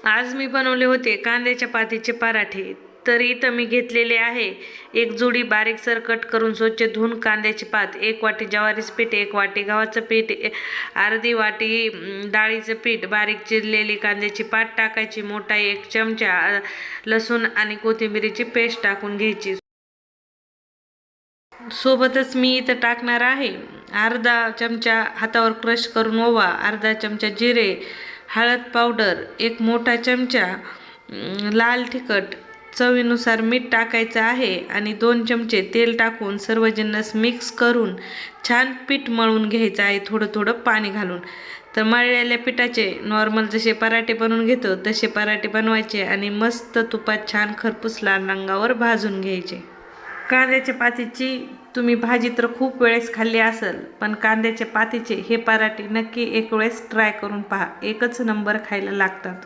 आज मी बनवले होते कांद्याच्या पातीचे पराठे. तर इथं मी घेतलेले आहे एक जुडी बारीकसर कट करून स्वच्छ धुवून कांद्याची पात, 1 वाटी ज्वारीचं पीठ, 1 वाटी गव्हाचं पीठ, अर्धी वाटी डाळीचं पीठ, बारीक चिरलेली कांद्याची पात टाकायची, मोठा 1 चमचा लसूण आणि कोथिंबीरीची पेस्ट टाकून घ्यायची. सोबतच मी इथं टाकणार आहे अर्धा चमचा हातावर क्रश करून ओवा, अर्धा चमचा जिरे, हळद पावडर, 1 मोठा चमचा लाल तिखट, चवीनुसार मीठ टाकायचं आहे आणि 2 चमचे तेल टाकून सर्व जिन्नस मिक्स करून छान पीठ मळून घ्यायचं आहे, थोडं थोडं पाणी घालून. तर मळलेल्या पिठाचे नॉर्मल जसे पराठे बनवून घेतो तसे पराठे बनवायचे आणि मस्त तुपात छान खरपूस लाल रंगावर भाजून घ्यायचे. कांद्याच्या पातीची तुम्ही भाजी तर खूप वेळेस खाल्ली असेल, पण कांद्याच्या पातीचे हे पराठे नक्की एक वेळेस ट्राय करून पहा. एकच नंबर खायला लागतात.